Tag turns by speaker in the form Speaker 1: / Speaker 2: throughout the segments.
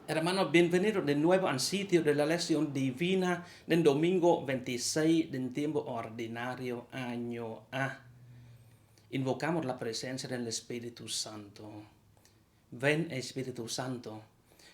Speaker 1: Hermanos, bienvenidos de nuevo al sitio de la lección divina del domingo 26 del tiempo ordinario, año A. Invocamos la presencia del Espíritu Santo. Ven, Espíritu Santo.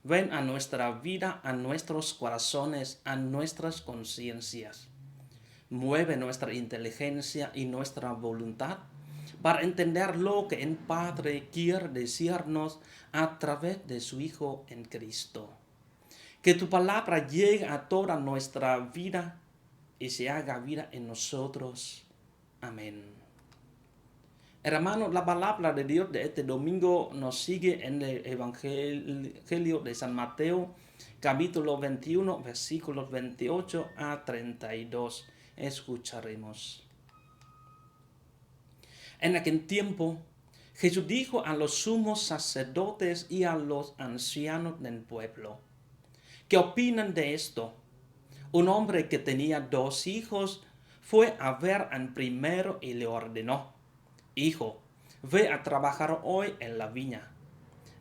Speaker 1: Ven a nuestra vida, a nuestros corazones, a nuestras conciencias. Mueve nuestra inteligencia y nuestra voluntad para entender lo que el Padre quiere decirnos a través de su Hijo en Cristo. Que tu palabra llegue a toda nuestra vida y se haga vida en nosotros. Amén. Hermanos, la palabra de Dios de este domingo nos sigue en el Evangelio de San Mateo, capítulo 21, versículos 28 a 32. Escucharemos. En aquel tiempo, Jesús dijo a los sumos sacerdotes y a los ancianos del pueblo: ¿qué opinan de esto? Un hombre que tenía 2 hijos fue a ver al primero y le ordenó: Hijo, ve a trabajar hoy en la viña.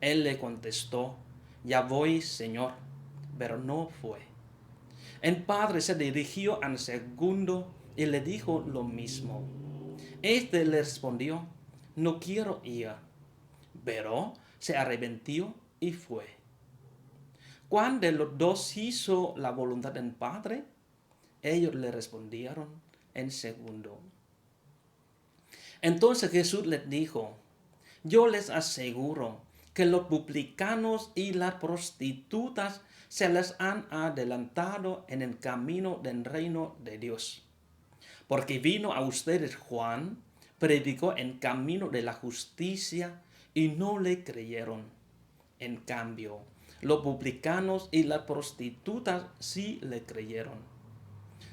Speaker 1: Él le contestó: Ya voy, Señor, pero no fue. El padre se dirigió al segundo y le dijo lo mismo. Este le respondió: No quiero ir. Pero se arrepintió y fue. ¿Cuál de los 2 hizo la voluntad del Padre? Ellos le respondieron: el segundo. Entonces Jesús les dijo: Yo les aseguro que los publicanos y las prostitutas se les han adelantado en el camino del reino de Dios. Porque vino a ustedes Juan, predicó el camino de la justicia y no le creyeron. En cambio, los publicanos y las prostitutas sí le creyeron.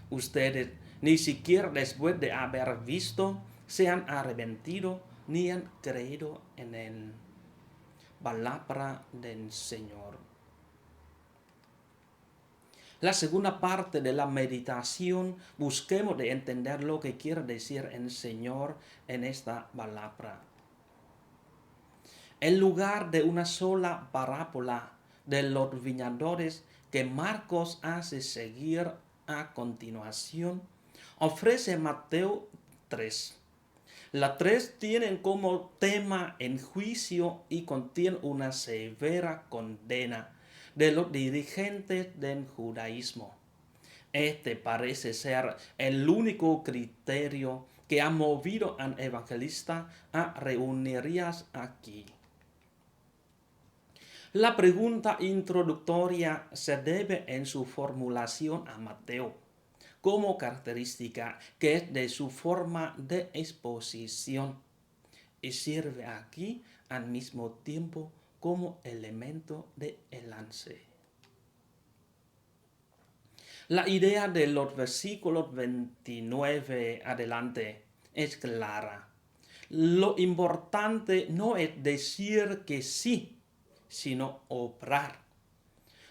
Speaker 1: Ustedes ni siquiera después de haber visto se han arrepentido ni han creído en él. Palabra del Señor. La segunda parte de la meditación, busquemos de entender lo que quiere decir el Señor en esta palabra. En lugar de una sola parábola de los viñadores que Marcos hace seguir a continuación, ofrece Mateo 3. Las 3 tienen como tema el juicio y contiene una severa condena de los dirigentes del judaísmo. Este parece ser el único criterio que ha movido al evangelista a reunirlas aquí. La pregunta introductoria se debe en su formulación a Mateo, como característica que es de su forma de exposición, y sirve aquí al mismo tiempo como elemento de enlace. La idea de los versículos 29 adelante es clara. Lo importante no es decir que sí, sino obrar.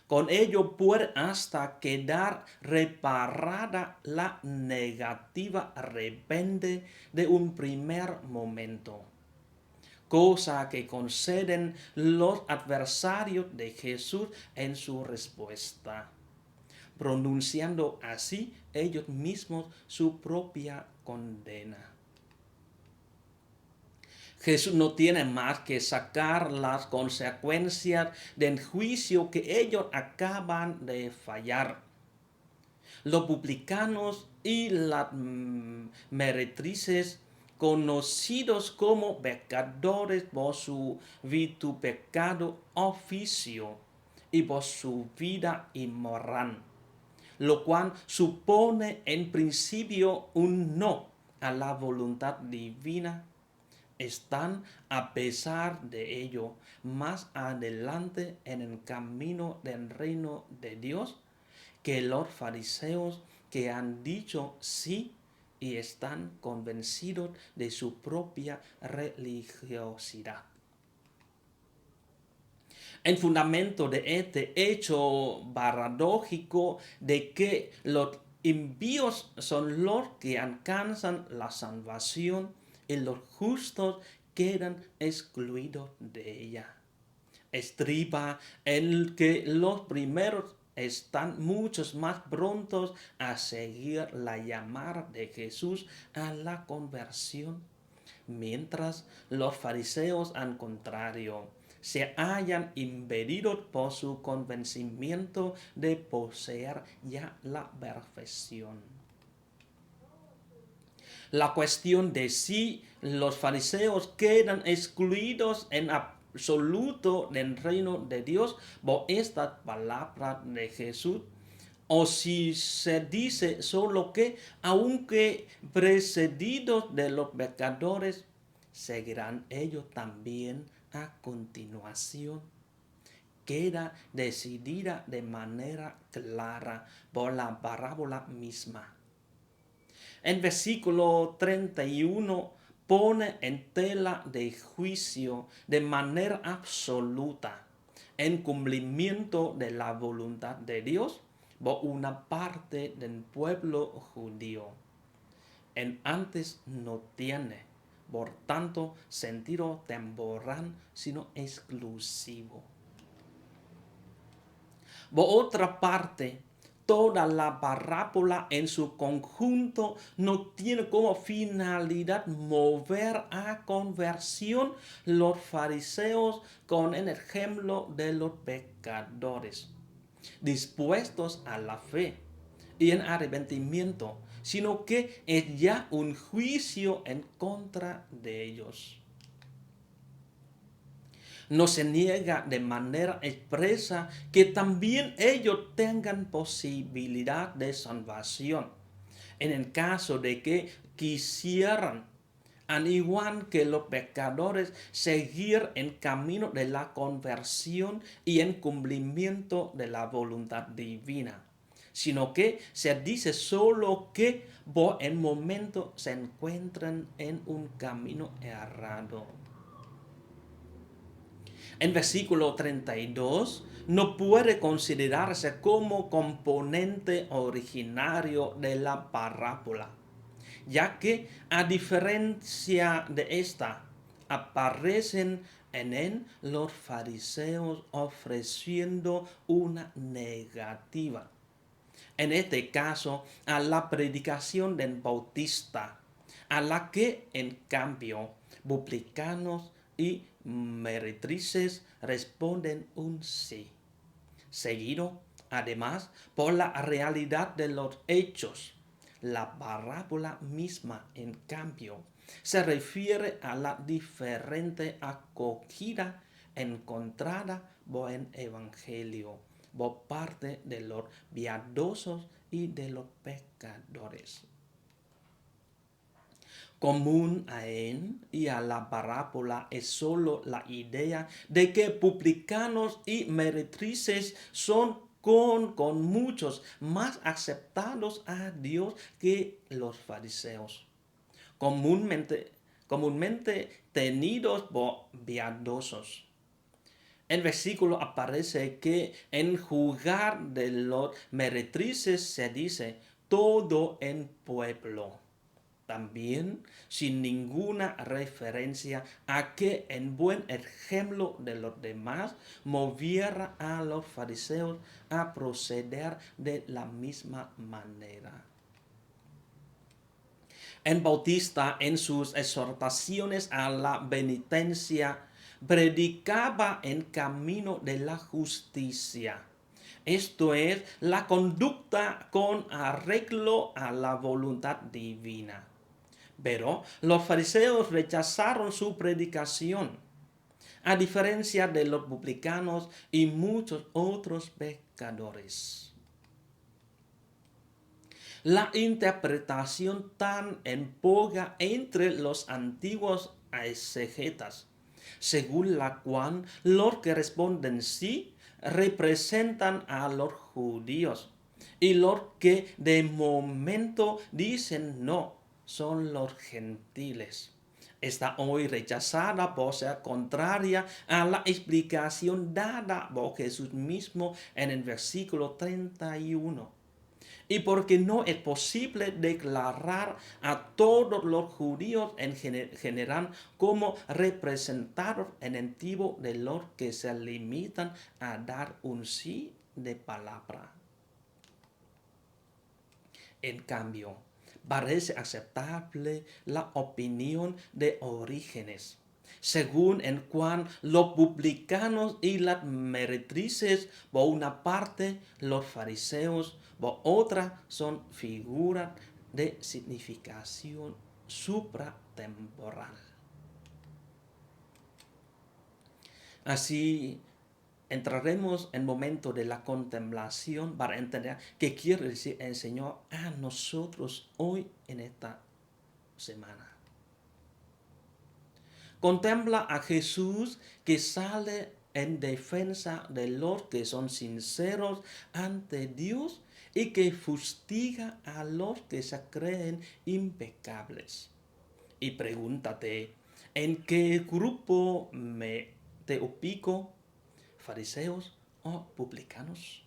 Speaker 1: Con ello puede hasta quedar reparada la negativa rebelde de un primer momento, cosa que conceden los adversarios de Jesús en su respuesta, pronunciando así ellos mismos su propia condena. Jesús no tiene más que sacar las consecuencias del juicio que ellos acaban de fallar. Los publicanos y las meretrices, conocidos como pecadores por su vitupecado oficio y por su vida inmoral, lo cual supone en principio un no a la voluntad divina, están, a pesar de ello, más adelante en el camino del reino de Dios que los fariseos, que han dicho sí y están convencidos de su propia religiosidad. El fundamento de este hecho paradójico de que los impíos son los que alcanzan la salvación y los justos quedan excluidos de ella. Estriba en que los primeros están muchos más prontos a seguir la llamada de Jesús a la conversión, mientras los fariseos, al contrario, se hallan impedidos por su convencimiento de poseer ya la perfección. La cuestión de si los fariseos quedan excluidos en absoluto del reino de Dios por esta palabra de Jesús, o si se dice solo que, aunque precedidos de los pecadores, seguirán ellos también a continuación. Queda decidida de manera clara por la parábola misma. En versículo 31 pone en tela de juicio de manera absoluta en cumplimiento de la voluntad de Dios por una parte del pueblo judío. En antes no tiene, por tanto, sentido temporal, sino exclusivo. Por otra parte, toda la parábola en su conjunto no tiene como finalidad mover a conversión los fariseos con el ejemplo de los pecadores, dispuestos a la fe y en arrepentimiento, sino que es ya un juicio en contra de ellos. No se niega de manera expresa que también ellos tengan posibilidad de salvación, en el caso de que quisieran, al igual que los pecadores, seguir en camino de la conversión y en cumplimiento de la voluntad divina, sino que se dice solo que por el momento se encuentran en un camino errado. En versículo 32 no puede considerarse como componente originario de la parábola, ya que a diferencia de esta, aparecen en él los fariseos ofreciendo una negativa. En este caso, a la predicación del Bautista, a la que en cambio publicanos y meretrices responden un sí, seguido además por la realidad de los hechos. La parábola misma, en cambio, se refiere a la diferente acogida encontrada por el Evangelio por parte de los piadosos y de los pecadores. Común a él y a la parábola es solo la idea de que publicanos y meretrices son con muchos más aceptados a Dios que los fariseos, comúnmente tenidos por piadosos. En el versículo aparece que en lugar de los meretrices se dice todo en pueblo. También sin ninguna referencia a que en buen ejemplo de los demás moviera a los fariseos a proceder de la misma manera. El Bautista, en sus exhortaciones a la penitencia, predicaba el camino de la justicia. Esto es, la conducta con arreglo a la voluntad divina. Pero los fariseos rechazaron su predicación, a diferencia de los publicanos y muchos otros pecadores. La interpretación tan en boga entre los antiguos exegetas, según la cual los que responden sí representan a los judíos y los que de momento dicen no son los gentiles, está hoy rechazada por ser contraria a la explicación dada por Jesús mismo en el versículo 31. y porque no es posible declarar a todos los judíos en general como representativos de los que se limitan a dar un sí de palabra. En cambio, parece aceptable la opinión de Orígenes, según en cual los publicanos y las meretrices, por una parte, los fariseos, por otra, son figuras de significación supratemporal. Así, entraremos en el momento de la contemplación para entender qué quiere decir el Señor a nosotros hoy en esta semana. Contempla a Jesús que sale en defensa de los que son sinceros ante Dios y que fustiga a los que se creen impecables. Y pregúntate, ¿en qué grupo te ubico? ¿Fariseos o publicanos?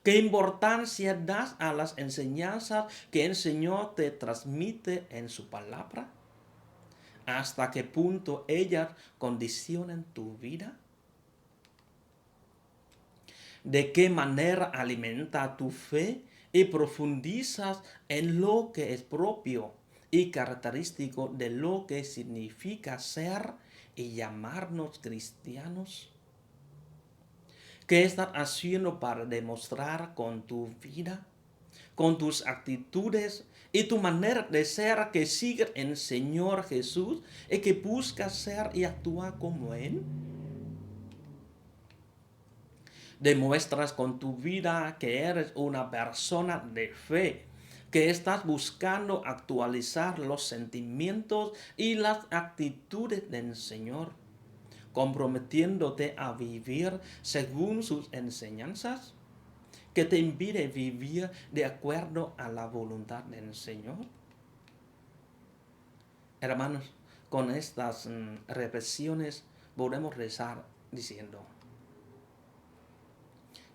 Speaker 1: ¿Qué importancia das a las enseñanzas que el Señor te transmite en su palabra? ¿Hasta qué punto ellas condicionan tu vida? ¿De qué manera alimenta tu fe y profundizas en lo que es propio y característico de lo que significa ser y llamarnos cristianos? ¿Qué estás haciendo para demostrar con tu vida, con tus actitudes y tu manera de ser que sigues en el Señor Jesús y que buscas ser y actuar como Él? Demuestras con tu vida que eres una persona de fe, que estás buscando actualizar los sentimientos y las actitudes del Señor, comprometiéndote a vivir según sus enseñanzas, que te impide vivir de acuerdo a la voluntad del Señor. Hermanos, con estas reflexiones podemos rezar diciendo: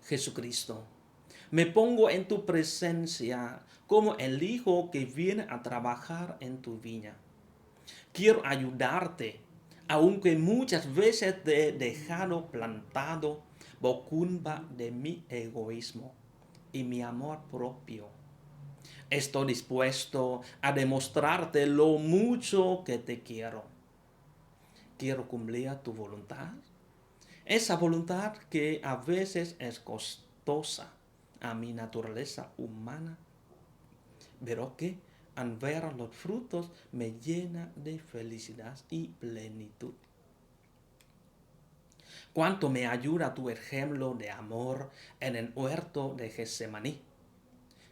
Speaker 1: Jesucristo, me pongo en tu presencia como el hijo que viene a trabajar en tu viña. Quiero ayudarte, aunque muchas veces te he dejado plantado por culpa de mi egoísmo y mi amor propio. Estoy dispuesto a demostrarte lo mucho que te quiero. Quiero cumplir tu voluntad. Esa voluntad que a veces es costosa a mi naturaleza humana, pero que al ver los frutos me llena de felicidad y plenitud. Cuánto me ayuda tu ejemplo de amor en el huerto de Getsemaní.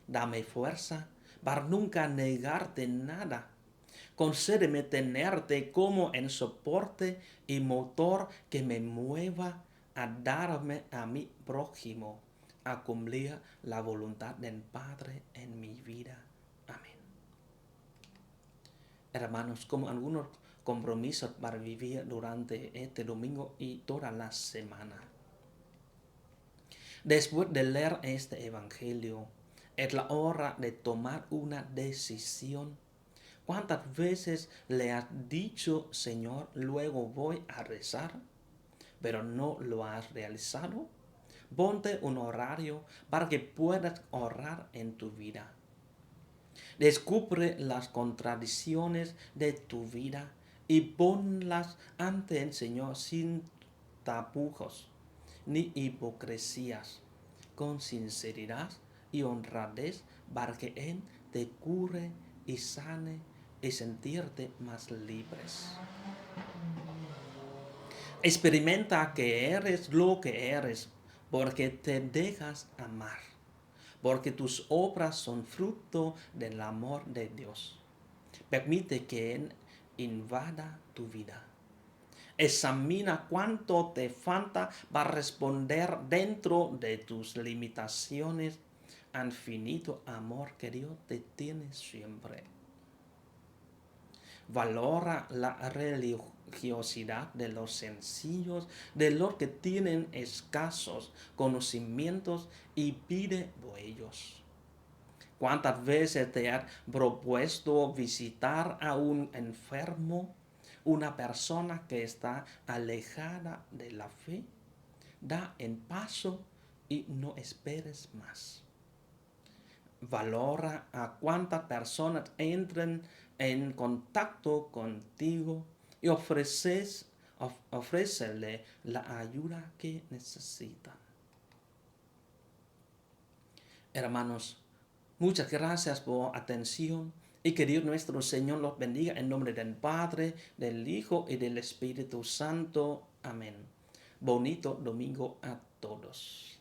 Speaker 1: Dame fuerza para nunca negarte nada. Concédeme tenerte como en soporte y motor que me mueva a darme a mi prójimo, a cumplir la voluntad del Padre en mi vida. Amén. Hermanos, como algunos compromisos para vivir durante este domingo y toda la semana. Después de leer este evangelio, es la hora de tomar una decisión. ¿Cuántas veces le has dicho, Señor, luego voy a rezar, pero no lo has realizado? Ponte un horario para que puedas orar en tu vida. Descubre las contradicciones de tu vida y ponlas ante el Señor sin tapujos ni hipocresías, con sinceridad y honradez para que Él te cure y sane y sentirte más libres. Experimenta que eres lo que eres porque te dejas amar, porque tus obras son fruto del amor de Dios. Permite que Él invada tu vida. Examina cuánto te falta para responder dentro de tus limitaciones al finito amor que Dios te tiene siempre. Valora la religiosidad de los sencillos, de los que tienen escasos conocimientos y pide ellos. ¿Cuántas veces te has propuesto visitar a un enfermo, una persona que está alejada de la fe? Da el paso y no esperes más. Valora a cuántas personas entren en contacto contigo y ofrécele la ayuda que necesitan. Hermanos, muchas gracias por atención y que Dios nuestro Señor los bendiga en nombre del Padre, del Hijo y del Espíritu Santo. Amén. Bonito domingo a todos.